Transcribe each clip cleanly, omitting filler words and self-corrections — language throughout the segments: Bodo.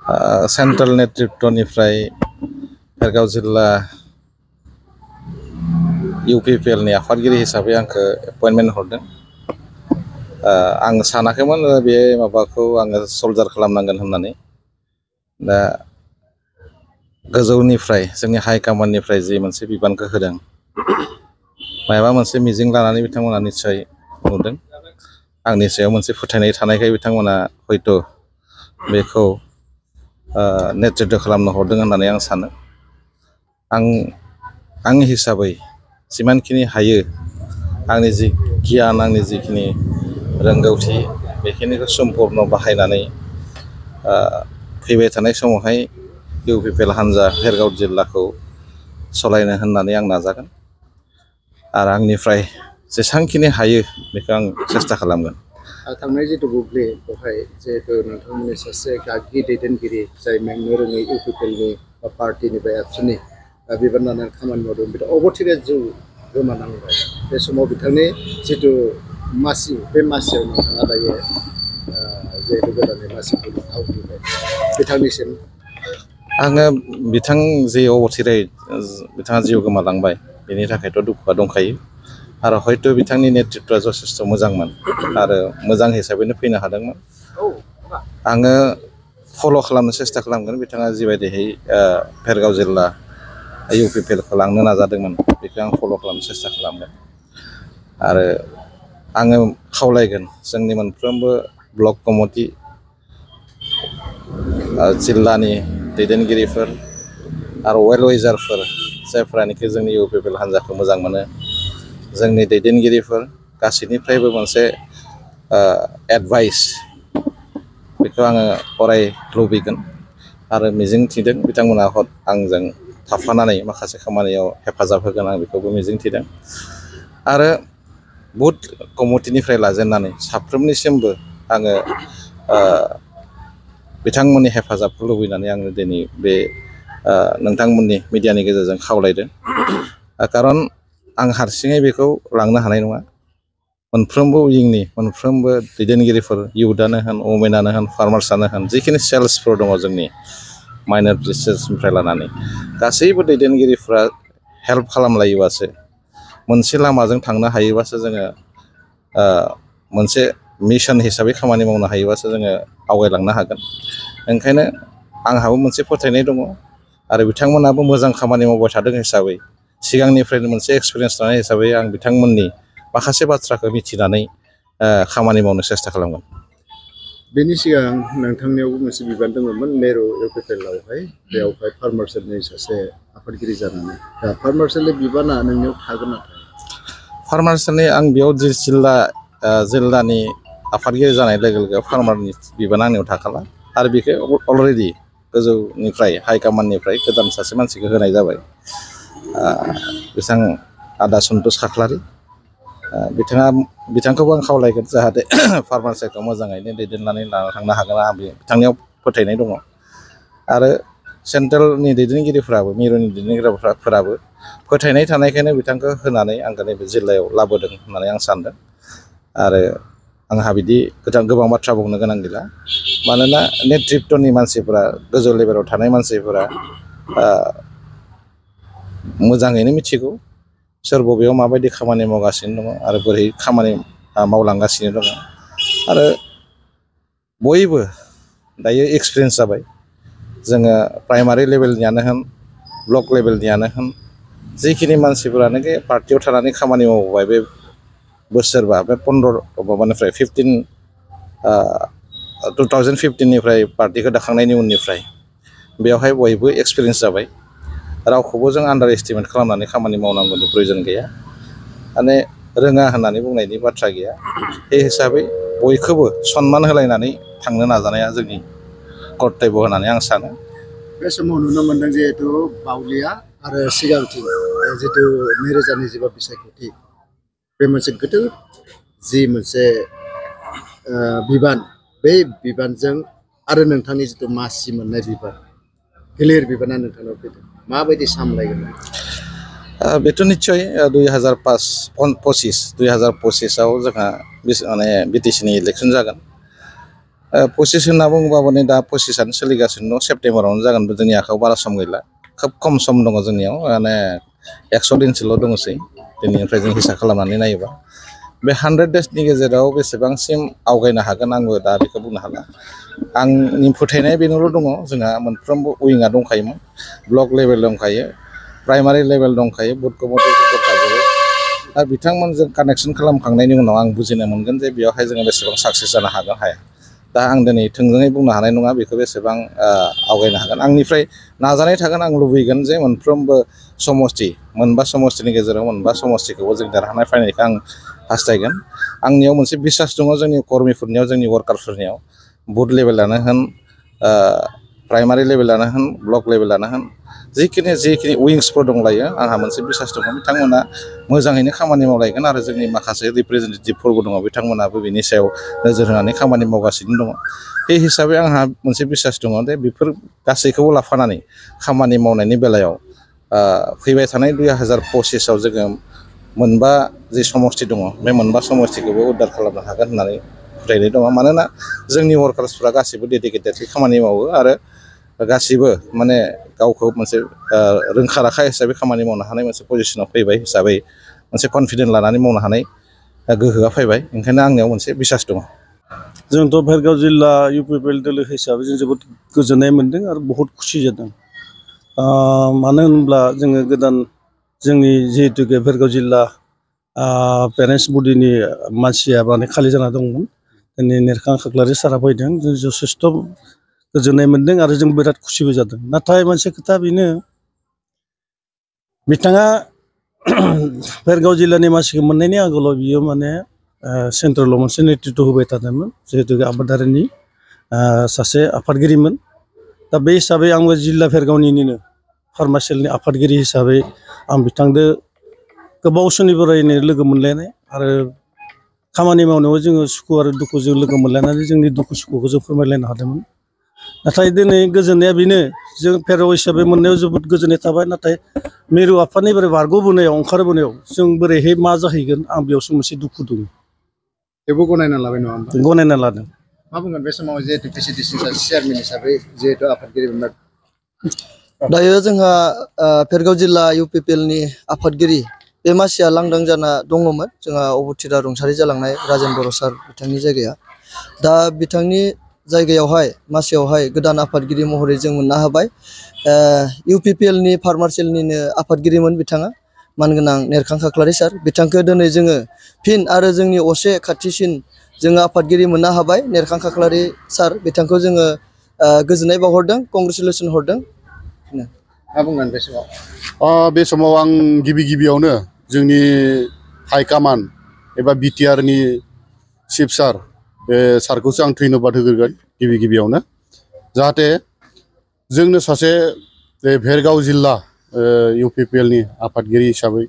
सेन्ट्रेल नेतृत्वनिफ्राय भेरगाव जिल्ला UPPL नि आफादगिरि हिसाबै आंखौ एपइन्टमेन्ट हरदों। आं सानाखैमोन बे माबाखौ आङो सल्जार खालामनांगोन होननानै। दा गोजौनिफ्राय जोंनि हाइकमान्डनिफ्राय जि मोनसे बिबानखौ होदों, माबा मोनसे मिजिं लानानै बिथांमोना निस्सय नुदों। आंनि सायाव मोनसे फोथायनाय थानायखाय बिथांमोना हयथ' बेखौ नेतृत्व खालामनो हरदों होननानै आं सानो। आंनि हिसाबै जिमानखिनि हायो, आंनि जि गियान, आंनि जिखिनि रोंगौथि, बेखिनिखौ सम्पुर्ण बाहायनानै फैबाय थानाय समावहाय UPPL हान्जा भेरगाव जिल्लाखौ सालायनो होननानै आं नाजागोन आरो आंनिफ्राय जेसांखिनि हायो बेखौ आं सेस्था खालामगोन। थांनाय जितु बुब्लि बेवहाय जिहेतु नोंथांमोननि सासे गागि दैदेनगिरि जाय मेंनो रोङै UPPL नि बा पार्टिनि बा एबसुनि बिबान लानानै खामानि मावदों, बिथां अबथिरा जिउ गोमानांबाय। बे समाव बिथांनि जितु मासि, बे मासियाव नोंथाङा दायो जिहेतु गोदानै मासिखौ आवग्रिबाय, बिथांनिसिम आङो बिथां जे अबथिरायै बिथाङा जिउ गोमालांबाय, बेनि थाखायथ' दुखुआ दंखायो आरो हयथ' बिथांनि नेतृत्वआ जथेस्थ' मोजांमोन आरो मोजां हिसाबैनो फैनो हादोंमोन। आङो फल' खालामनो सेस्था खालामगोन बिथाङा जिबायदिहै भेरगाव जिल्ला UPPL खौ लांनो नाजादोंमोन, बेखौ आं फल' खालामनो सेस्था खालामगोन आरो आङो खावलायगोन जोंनि मोनफ्रोमबो ब्लक कमिटि, जिल्लानि दैदेनगिरिफोर आरो वेल विजारफोर, जायफ्रानोखि जोंनि UPPL हान्जाखौ मोजां मोनो, जोंनि दैदेनगिरिफोर गासैनिफ्रायबो मोनसे एडभाइस, बेखौ आङो अराय लुबैगोन आरो मिजिं थिदों बिथांमोना आंजों थाफानानै माखासे खामानियाव हेफाजाब होगोन, आं बेखौबो मिजिं थिदों। आरो बुथ कमिटिनिफ्राय लाजेननानै साफ्रोमनिसिमबो आङो बिथांमोननि हेफाजाबखौ लुबैनानै आङो दिनै बे नोंथांमोननि मिडियानि गेजेरजों खावलायदों। खारन आं हारसिङै बेखौ लांनो हानाय नङा। मोनफ्रोमबो उइंनि मोनफ्रोमबो दैदेनगिरिफोर, इउथआनो होन, वमेनानो होन, फार्मार्सआनो होन, जिखिनि सेल्सफोर दङ जोंनि माइनरिटिसनिफ्राय लानानै, गासैबो दैदेनगिरिफ्रा हेल्प खालामलायोबासो, मोनसे लामाजों थांनो हायोबासो जोङो मोनसे मिशन हिसाबै खामानि मावनो हायोबासो जोङो आवगायलांनो हागोन। ओंखायनो आंहाबो मोनसे फोथायनाय दङ आरो बिथांमोनाबो मोजां खामानि मावबाय थादों हिसाबै, सिगांनिफ्रायनो मोनसे एक्सपिरियेन्स लानाय हिसाबै, आं बिथांमोननि माखासे बाथ्राखौ मिथिनानै खामानि मावनो सेस्था खालामगोन। बेनि सिगां नोंथांनियावबो मोनसे बिबान दङमोन मेरु UPPLआवहाय, बेयावहाय फार्मार्सनि सासे आफादगिरि जानानै। दा फार्मार्सनि बिबाना नोंनियाव थागोन ना थाया? फार्मार्सनि आं बेयाव जिल्लानि आफादगिरि जानाय लोगो लोगो फार्मारनि बिबाना आंनियाव थाखाला आरो बेखौ अलरेडि गोजौनिफ्राय हाइकमान्डनिफ्राय गोदान सासे मानसिखौ होनाय जाबाय। बिथां आदा सन्तोष खाख्लारि, बिथांखौबो आं खावलायगोन जाहाथे फार्मार्सखौ मोजाङैनो दैदेननानै लाना थांनो हागोन। आं बिथांनियाव फोथायनाय दङ आरो सेन्ट्रेलनि दैदेनगिरिफ्राबो, मिरुनि दैदेनगिरिफोराबो फोथायनाय थानायखायनो बिथांखौ होनानै आंखौ नैबे जिल्लायाव लाबोदों होननानै आं सानदों। आरो आंहा बिदि गोबां बाथ्रा बुंनो गोनां गैला, मानोना नेतृत्वनि मानसिफोरा, गोजौ लेभेलाव थानाय मानसिफोरा मोजाङैनो मिथिगौ सोर बबेयाव माबायदि खामानि मावगासिनो दङ आरो बोरै खामानि मावलांगासिनो दङ। आरो बयबो दायो एक्सपिरियेन्स जाबाय। जोङो प्राइमारि लेभेलनियानो होन, ब्लक लेभेलनियानो होन, जिखिनि मानसिफोरानोखि पार्टियाव थानानै खामानि मावबाय बे बोसोरबा, बे 2015निफ्राय पार्टिखौ दाखांनायनि उननिफ्राय, बेवहाय बयबो एक्सपिरियेन्स जाबाय। रावखौबो जों आन्डार एस्टिमेट खालामनानै खामानि मावनांगौनि प्रयजन गैया, माने रोङा होननानै बुंनायनि बाथ्रा गैया। बे हिसाबै बयखौबो सनमान होलायनानै थांनो नाजानाया जोंनि कर्तब्य होननानै आं सानो। बे समाव नुनो मोनदों जिहेतु बावलिया आरो सिगांथिं जितु 2025 बिसायख'थि, बे मोनसे गोदो जि मोनसे बिबान, बे बिबानजों आरो नोंथांनि जितु मासि मोननाय बिबान, गिलिर बिबाना नोंथांनाव फैदों, माबायदि सामलायगोन? बेथ' निस्सय 2025आव जोंहा माने BTC नि इलेक्सन जागोन। पसिस होनना बुङोबाबो नै दा पसिसानो सोलिगासिनो दं सेप्तेम्बरावनो जागोन जोंनि आखायाव बारा सम गैला खोब खम सम दङ जोंनियाव माने 100 दिनसोल' दङसै दिनैनिफ्राय जों हिसाब खालामनानै नायोबा बे 100 डेजनि गेजेराव बेसेबांसिम आवगायनो हागोन आंबो दा बेखौ बुंनो हाला आंनि फोथायनाय बेनोल' दङ जोंहा मोनफ्रोमबो उइंआ दंखायोमोन ब्लक लेभेल दंखायो प्राइमारि लेभेल दंखायो बुथ कमिटिफोर दंखाजोबो दा बिथांमोनजों कानेक्सन खालामखांनायनि उनाव आं बुजिनो मोनगोन जे बेयावहाय जोङो बेसेबां साक्सेस जानो हागोन हाया दा आं दिनै थोंजोङै बुंनो हानाय नङा बेखौ बेसेबां आवगायनो हागोन आंनिफ्राय नाजानाय थागोन आं लुबैगोन जे मोनफ्रोमबो समष्टि मोनबा समष्टिनि गेजेराव मोनबा समष्टिखौबो जों देरहानाय फैनायखौ आं हास्थायगोन आंनियाव मोनसे बिसास दङ जोंनि कर्मिफोरनियाव जोंनि वार्कारफोरनियाव बुथ लेभेलानो होन प्राइमारि लेभेलानो होन ब्लक लेभेलानो होन जिखिनि उइंसफोर दंलायो आंहा मोनसे बिसास दङ बिथांमोना मोजाङैनो खामानि मावलायगोन आरो जोंनि माखासे रिप्रेजेन्टेटिभफोरबो दङ बिथांमोनाबो बिनि सायाव नोजोर होनानै खामानि मावगासिनो दङ बे हिसाबै आंहा मोनसे बिसास दङ दे बेफोर गासैखौबो लाफानानै खामानि मावनायनि बेलायाव फैबाय थानाय 2025आव जोङो मोनबा जि समष्टि दङ बे मोनबा समष्टिखौबो उद्धार खालामनो हागोन होननानै फोथायनाय दङ मानोना जोंनि वार्कार्सफ्रा गासैबो डेडिकेटेडलि खामानि मावो आरो गासैबो माने गावखौ मोनसे रोंखा राखा हिसाबै खामानि मावनो हानाय मोनसे पजिसनाव फैबाय हिसाबै मोनसे कनफिडेन्ट लानानै मावनो हानाय गोहोआ फैबाय ओंखायनो आंनियाव मोनसे बिसास दङ जोंथ' भेरगाव जिल्ला इउपिपिएल दोलो हिसाबै जों जोबोद गोजोननाय मोन्दों आरो बहुत खुसि जादों मानो होनब्ला जोङो गोदान जोंनि जिहेतुके भेरगाव जिल्ला पेरेन्टस बडिनि मानसिया माने खालि जाना दंमोन दिनै नेरखां खाख्लारि सारा फैदों जों जथेस्थ' गोजोननाय मोन्दों आरो जों बिराद खुसिबो जादों नाथाय मोनसे खोथा बेनो बिथाङा भेरगाव जिल्लानि मानसिखौ मोननायनि आगोलाव बियो माने सेन्ट्रेलाव मोनसे नेतृत्व होबाय थादोंमोन जिहेतु आबादारिनि सासे आफादगिरिमोन दा बे हिसाबै आंबो जिल्ला भेरगावनिनो फार्मासिलनि आफादगिरि हिसाबै आं बिथांजों गोबाव समनिफ्रायनो लोगो मोनलायनाय आरो खामानि मावनायाव जोङो सुखु आरो दुखुजों लोगो मोनलायनानै जोंनि दुखु सुखुखौ जों फोरमायलायनो हादोंमोन नाथाय दिनै गोजोननाया बेनो जों भेरगाव हिसाबै मोननायाव जोबोद गोजोननाय थाबाय नाथाय मिरु आफादनिफ्राय बारग'बोनायाव ओंखारबोनायाव जों बोरैहाय मा जाहैगोन आं बेयावसो मोनसे दुखु दङ बेबो गनायना लाबाय नङा होमबा गनायना लादों मा बुंगोन बे समाव जिहेतु पिसिडिसि चेयारमेन हिसाबै जिहेतु आफादगिरि दायो जोंहा भेरगाव जिल्ला इउपिपिएलनि आफादगिरि बे मासिया लांदां जाना दङमोन जोंहा अबथिरा रुंसारि जालांनाय राजेन बर' सार बिथांनि जायगाया दा बिथांनि जायगायावहाय मासियावहाय गोदान आफादगिरि महरै जों मोननो हाबाय इउपिपिएलनि फार्मासिलनिनो आफादगिरिमोन बिथाङा मानगोनां नेरखां खाख्लारि सार बिथांखौ दिनै जोङो फिन आरो जोंनि असे खाथिसिन जोङो आफादगिरि मोननो हाबाय नेरखां खाख्लारि सार बिथांखौ जोङो गोजोननाय बावहरदों कंग्रेचुलेसन हरदों मा बुंगोन बे समाव बे समाव आं गिबियावनो जोंनि हाइकामान एबा बिटिआरनि चिफ सार बे सारखौसो आं धन्यबाद होग्रोगोन गिबियावनो जाहाथे जोंनो सासे भेरगाव जिल्ला इउपिपिएलनि आफादगिरि हिसाबै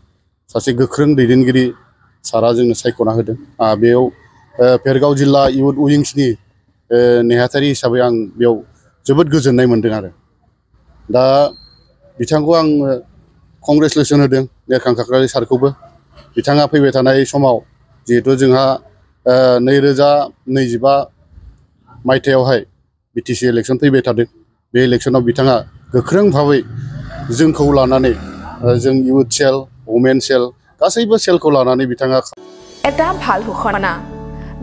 सासे गोख्रों दैदेनगिरि सारा जोंनो सायख'ना होदों बेयाव भेरगाव जिल्ला इउथ उइंसनि नेहाथारि हिसाबै आं बेयाव जोबोद गोजोननाय मोन्दों आरो दा बिथांखौ आं कंग्रेचुलेसन होदों नेरखां खाख्लारि सारखौबो बिथाङा फैबाय थानाय समाव जिहेथु जोंहा 2025 मायथाइयावहाय बिटिसि इलेक्सन फैबाय थादों बे इलेक्सनाव बिथाङा गोख्रों भाबै जोंखौ लानानै जों इउथ सेल वमेन सेल गासैबो सेलखौ लानानै बिथाङा এটা ভাল ঘোষণা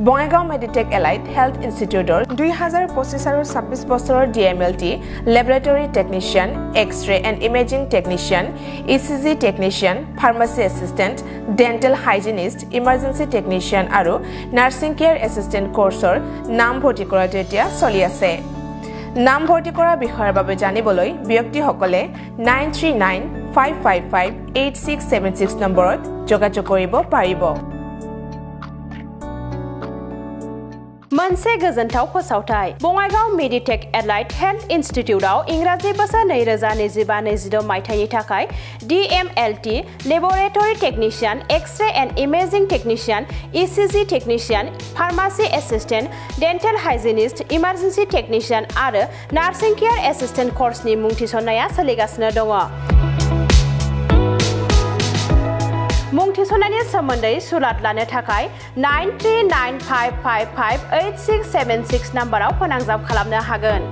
বঙাইগাঁও মেডিটেক এলাইট হেলথ ইনষ্টিটিউটৰ 2025 আৰু 26 বছৰৰ DMLT laboratory technician x-ray and imaging technician ECG technician pharmacy assistant dental hygienist emergency technician আৰু নাৰ্ছিং কেয়াৰ এছিষ্টেণ্ট কোৰ্ছৰ নাম ভৰ্তি কৰাটো এতিয়া চলি আছে নাম ভৰ্তি কৰা বিষয়ৰ বাবে জানিবলৈ ব্যক্তিসকলে 9395558676 নম্বৰত যোগাযোগ কৰিব পাৰিব मोनसे गोजोनथाव फोसावथाय बङाइगाव मेडिटेक एलाइट हेल्थ इन्स्टिट्यूटआव इंराजि बोसोर 2025-26 मायथाइनि थाखाय DMLT laboratory technician x-ray and imaging technician ECG technician pharmacy assistant dental hygienist emergency technician आरो नार्सिं केयर एसिस्टेंट कोर्सनि मुं थिसननाया सोलिगासिनो दङ मुं थिसननायनि सोमोन्दै सुलाद लानो थाखाय 9395558676 नाम्बाराव फोनांजाब खालामनो हागोन।